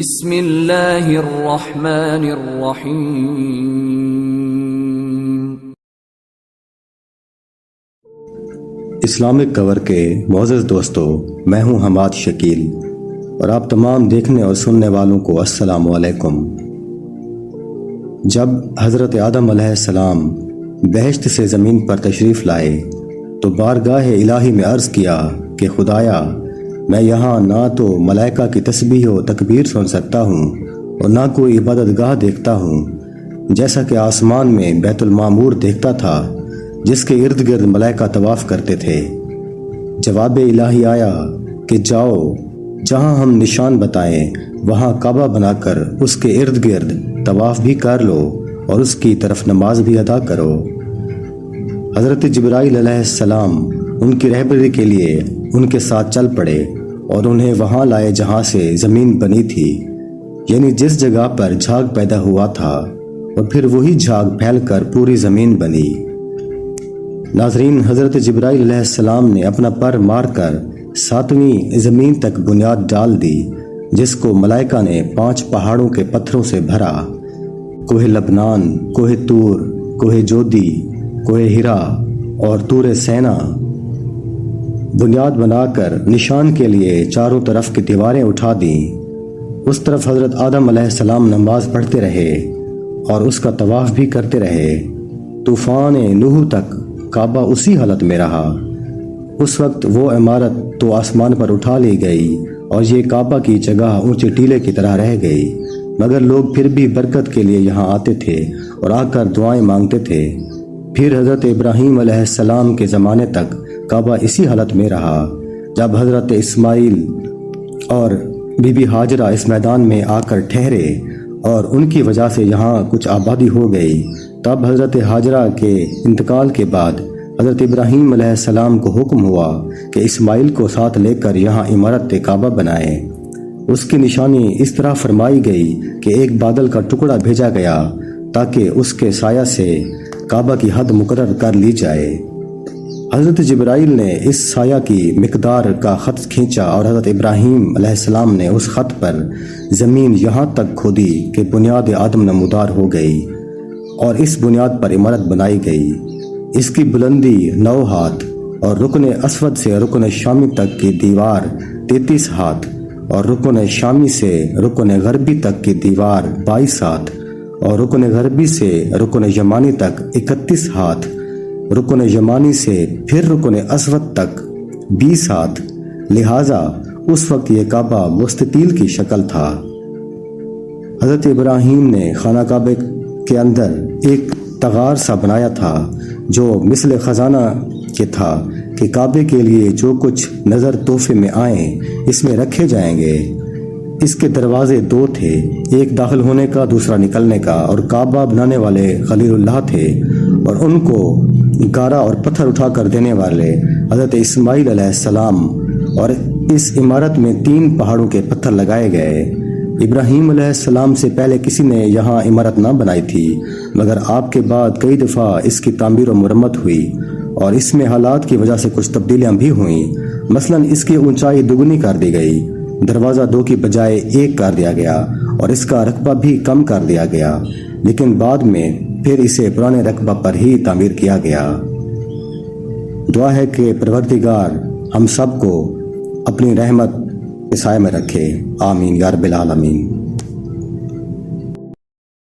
بسم اللہ الرحمن الرحیم۔ اسلامک کور کے معزز دوستو، میں ہوں حماد شکیل اور آپ تمام دیکھنے اور سننے والوں کو السلام علیکم۔ جب حضرت آدم علیہ السلام بہشت سے زمین پر تشریف لائے تو بارگاہ الہی میں عرض کیا کہ خدایا، میں یہاں نہ تو ملائکہ کی تسبیح و تکبیر سن سکتا ہوں اور نہ کوئی عبادت گاہ دیکھتا ہوں، جیسا کہ آسمان میں بیت المعمور دیکھتا تھا جس کے ارد گرد ملائکہ طواف کرتے تھے۔ جواب الہی آیا کہ جاؤ، جہاں ہم نشان بتائیں وہاں کعبہ بنا کر اس کے ارد گرد طواف بھی کر لو اور اس کی طرف نماز بھی ادا کرو۔ حضرت جبرائیل علیہ السلام ان کی رہبری کے لیے ان کے ساتھ چل پڑے اور انہیں وہاں لائے جہاں سے زمین بنی تھی، یعنی جس جگہ پر جھاگ پیدا ہوا تھا، اور پھر وہی جھاگ پھیل کر پوری زمین بنی۔ ناظرین، حضرت جبرائیل علیہ السلام نے اپنا پر مار کر 7ویں زمین تک بنیاد ڈال دی، جس کو ملائکہ نے 5 پہاڑوں کے پتھروں سے بھرا: کوہ لبنان، کوہ طور، کوہ جودی، کوہ ہرا اور طور سینا۔ بنیاد بنا کر نشان کے لیے چاروں طرف کی دیواریں اٹھا دیں۔ اس طرف حضرت آدم علیہ السلام نماز پڑھتے رہے اور اس کا طواف بھی کرتے رہے۔ طوفان نوح تک کعبہ اسی حالت میں رہا۔ اس وقت وہ عمارت تو آسمان پر اٹھا لی گئی اور یہ کعبہ کی جگہ اونچے ٹیلے کی طرح رہ گئی، مگر لوگ پھر بھی برکت کے لیے یہاں آتے تھے اور آ کر دعائیں مانگتے تھے۔ پھر حضرت ابراہیم علیہ السلام کے زمانے تک کعبہ اسی حالت میں رہا۔ جب حضرت اسماعیل اور بی بی ہاجرہ اس میدان میں آ کر ٹھہرے اور ان کی وجہ سے یہاں کچھ آبادی ہو گئی، تب حضرت ہاجرہ کے انتقال کے بعد حضرت ابراہیم علیہ السلام کو حکم ہوا کہ اسماعیل کو ساتھ لے کر یہاں عمارت کعبہ بنائیں۔ اس کی نشانی اس طرح فرمائی گئی کہ ایک بادل کا ٹکڑا بھیجا گیا تاکہ اس کے سایہ سے کعبہ کی حد مقرر کر لی جائے۔ حضرت جبرائیل نے اس سایہ کی مقدار کا خط کھینچا اور حضرت ابراہیم علیہ السلام نے اس خط پر زمین یہاں تک کھودی کہ بنیاد آدم نمودار ہو گئی اور اس بنیاد پر عمارت بنائی گئی۔ اس کی بلندی 9 ہاتھ اور رکن اسود سے رکن شامی تک کی دیوار 33 ہاتھ اور رکن شامی سے رکن غربی تک کی دیوار 22 ہاتھ اور رکن غربی سے رکن یمانی تک 31 ہاتھ، رکن یمانی سے پھر رکن اسود تک 20 ہاتھ۔ لہٰذا اس وقت یہ کعبہ مستطیل کی شکل تھا۔ حضرت ابراہیم نے خانہ کعبہ کے اندر ایک تغار سا بنایا تھا جو مثل خزانہ کے تھا کہ کعبے کے لیے جو کچھ نظر تحفے میں آئیں اس میں رکھے جائیں گے۔ اس کے دروازے 2 تھے، ایک داخل ہونے کا، دوسرا نکلنے کا، اور کعبہ بنانے والے خلیل اللہ تھے اور ان کو گارا اور پتھر اٹھا کر دینے والے حضرت اسماعیل علیہ السلام، اور اس عمارت میں 3 پہاڑوں کے پتھر لگائے گئے۔ ابراہیم علیہ السلام سے پہلے کسی نے یہاں عمارت نہ بنائی تھی، مگر آپ کے بعد کئی دفعہ اس کی تعمیر و مرمت ہوئی اور اس میں حالات کی وجہ سے کچھ تبدیلیاں بھی ہوئیں۔ مثلا اس کی اونچائی دوگنی کر دی گئی، دروازہ 2 کی بجائے 1 کر دیا گیا اور اس کا رقبہ بھی کم کر دیا گیا، لیکن بعد میں پھر اسے پرانے رقبہ پر ہی تعمیر کیا گیا۔ دعا ہے کہ پروردگار ہم سب کو اپنی رحمت کے سائے میں رکھے، آمین یا رب العالمین۔